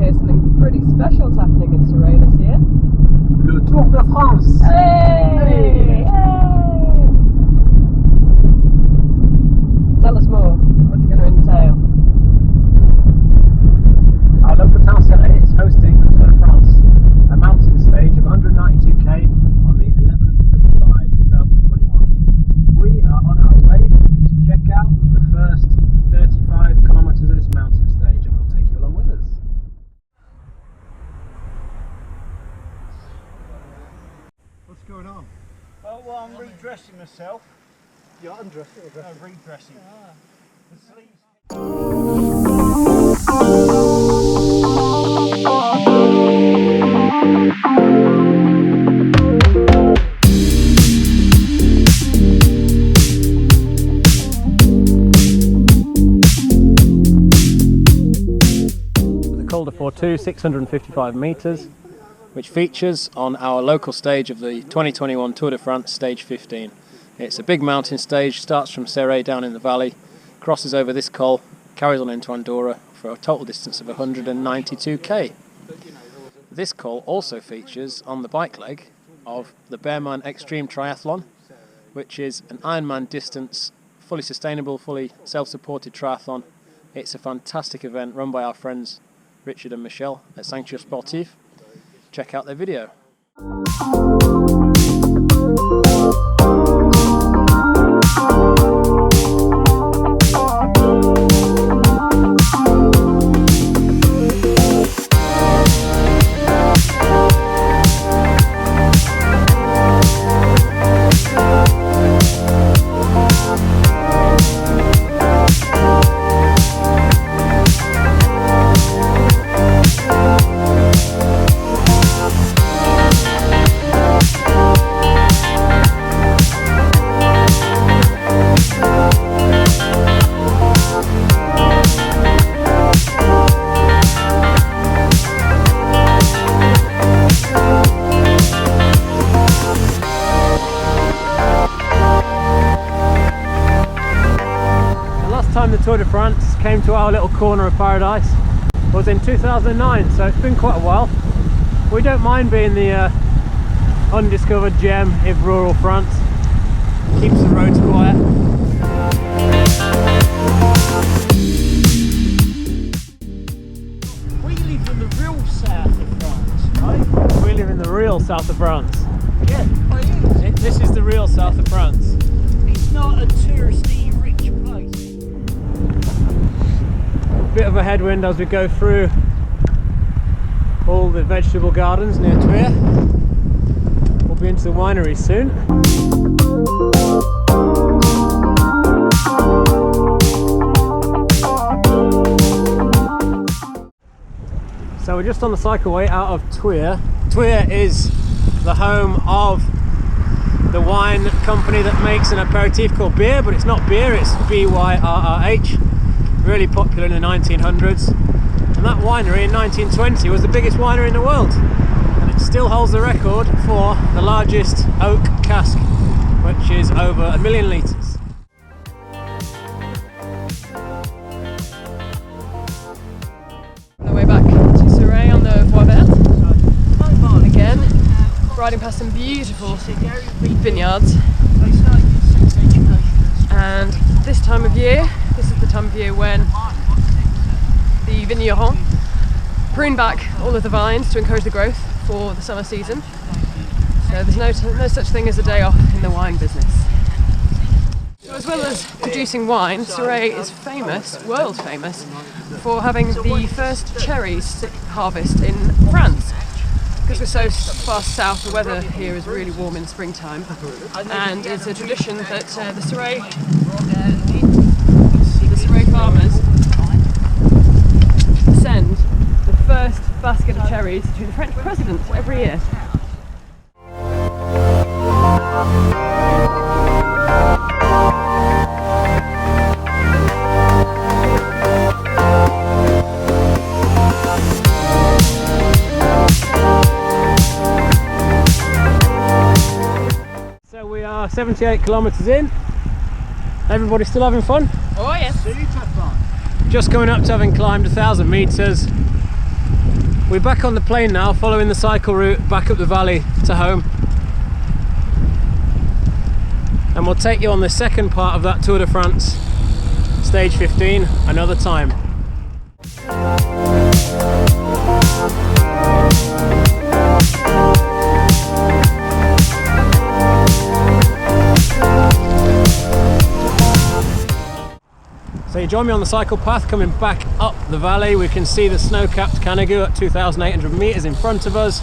hear something pretty special's happening in Céret this year. Le Tour de France! Hey! Hey! Tell us more. What's it going to entail? Our local town Céret is hosting the Tour de France, a mountain stage of 192k on the 11th of July 2021. We are on our way to check out the first 35 kilometres of this mountain stage, and we'll take you along with us. What's going on? Well, I'm redressing myself. You're undressing or dressing? No, redressing. The sleeves. The Col de Fortune, 655 metres, which features on our local stage of the 2021 Tour de France, stage 15. It's a big mountain stage, starts from Céret down in the valley, crosses over this col, carries on into Andorra for a total distance of 192k. This col also features on the bike leg of the Bearman Extreme Triathlon, which is an Ironman distance, fully sustainable, fully self-supported triathlon. It's a fantastic event run by our friends Richard and Michelle at Sanctuaire Sportif. Check out their video. The Tour de France came to our little corner of paradise was in 2009, so it's been quite a while. We don't mind being the undiscovered gem of rural France. Keeps the roads quiet. We live in the real south of France, right? We live in the real south of France. Yeah, it is. This is the real south of France. It's not a touristy rich place. Bit of a headwind as we go through all the vegetable gardens near Thuir. We'll be into the winery soon. So we're just on the cycleway out of Thuir. Thuir is the home of the wine company that makes an aperitif called beer, but it's not beer, it's BYRRH. Really popular in the 1900s, and that winery in 1920 was the biggest winery in the world, and it still holds the record for the largest oak cask, which is over 1 million litres. On the way back to Céret on the Voie Verte, again riding past some beautiful vineyards, and this time of year, this is the time of year when the vignerons prune back all of the vines to encourage the growth for the summer season. So there's no such thing as a day off in the wine business. So as well as producing wine, Céret is famous, world famous, for having the first cherries harvest in France. Because we're so far south, the weather here is really warm in springtime, and it's a tradition that the Céret farmers send the first basket of cherries to the French president every year. So we are 78 kilometres in. Everybody still having fun? Oh yes. Super fun. Just coming up to having climbed 1,000 metres. We're back on the plain now, following the cycle route back up the valley to home. And we'll take you on the second part of that Tour de France, stage 15, another time. So you join me on the cycle path coming back up the valley. We can see the snow-capped Canigou at 2,800 metres in front of us.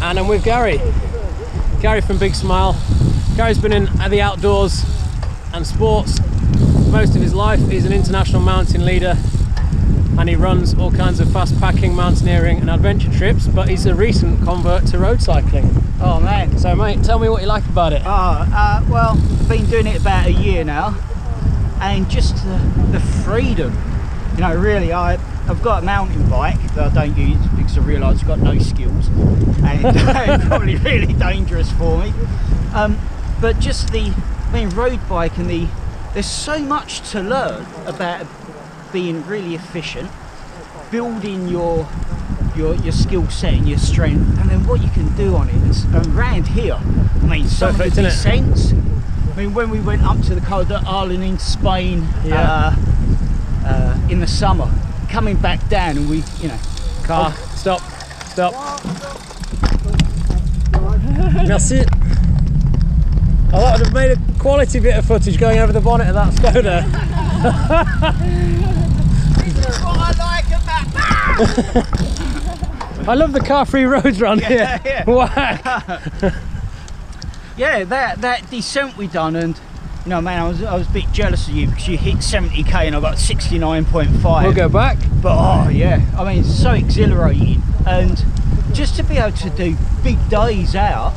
And I'm with Gary. Gary from Big Smile. Gary's been in the outdoors and sports most of his life. He's an international mountain leader and he runs all kinds of fast packing, mountaineering and adventure trips, but he's a recent convert to road cycling. Oh man. So mate, tell me what you like about it. Well, been doing it about a year now, and just the freedom. You know, really, I've got a mountain bike that I don't use because I realise I've got no skills and it's probably really dangerous for me. But just road bike and there's so much to learn about being really efficient, building your skill set and your strength, and then what you can do on it. And around here, I mean, some of the descents. I mean, when we went up to the Col d'Arlen in Spain in the summer, coming back down, and we, you know, car, stop. Merci. I thought I'd have made a quality bit of footage going over the bonnet of that Skoda. This is what I like about that. I love the car-free roads around here. Yeah. Whack. Yeah, that descent we done, and you know, man, I was a bit jealous of you because you hit 70k and I got 69.5. We'll go back. But oh yeah, I mean, it's so exhilarating, and just to be able to do big days out,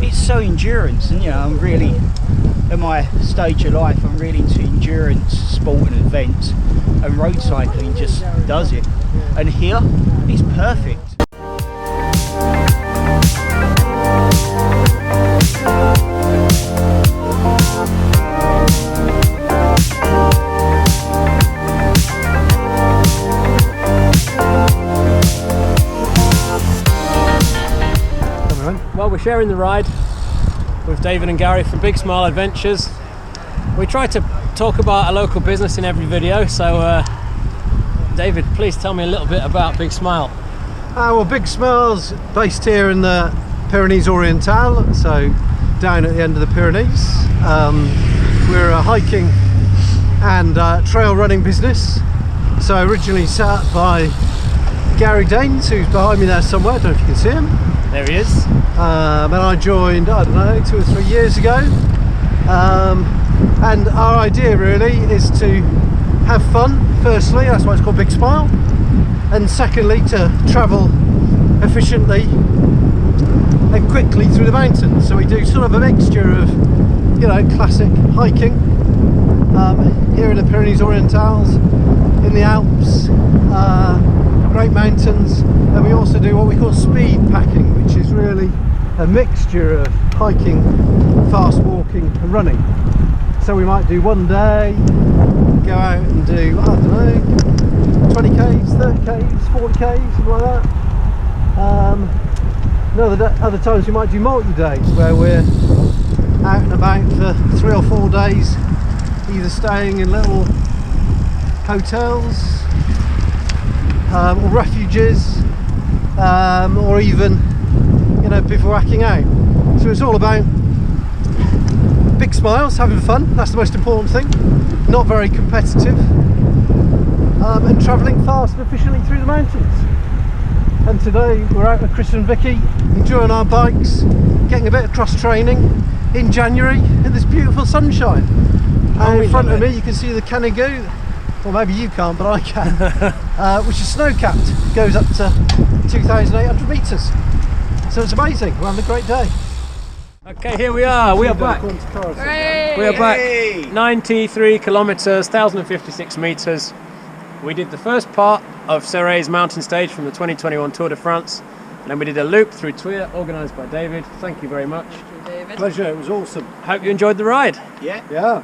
it's so endurance. And you know, I'm really at my stage of life, I'm really into endurance sport and events, and road cycling just does it. And here it's perfect. Well, we're sharing the ride with David and Gary from Big Smile Adventures. We try to talk about a local business in every video, so David, please tell me a little bit about Big Smile. Well, Big Smile's based here in the Pyrenees Orientale, so down at the end of the Pyrenees. We're a hiking and trail running business. So originally set up by Gary Danes, who's behind me there somewhere, I don't know if you can see him. There he is. And I joined, I don't know, 2 or 3 years ago. And our idea really is to have fun, firstly, that's why it's called Big Smile. And secondly, to travel efficiently and quickly through the mountains. So we do sort of a mixture of, you know, classic hiking here in the Pyrenees Orientales, in the Alps, great mountains, and we also do what we call speed packing, which is really a mixture of hiking, fast walking and running. So we might do one day, go out and do, I don't know, 20k's, 30k's, 40k's, something like that. Other times we might do multi-days, where we're out and about for 3 or 4 days, either staying in little hotels or refuges, or even, you know, bivouacking out. So it's all about big smiles, having fun, that's the most important thing, not very competitive, and travelling fast and efficiently through the mountains. And today we're out with Chris and Vicky, enjoying our bikes, getting a bit of cross training in January in this beautiful sunshine. And in front of me you can see the Canigou. Well, maybe you can't, but I can. Which is snow-capped, goes up to 2,800 metres. So it's amazing, we're having a great day. Okay, here we are back. We are back, 93 kilometres, 1,056 metres. We did the first part of Céret's mountain stage from the 2021 Tour de France, and then we did a loop through Thuir, organised by David. Thank you very much. Thank you, David. Pleasure, it was awesome. Hope you enjoyed the ride. Yeah. Yeah.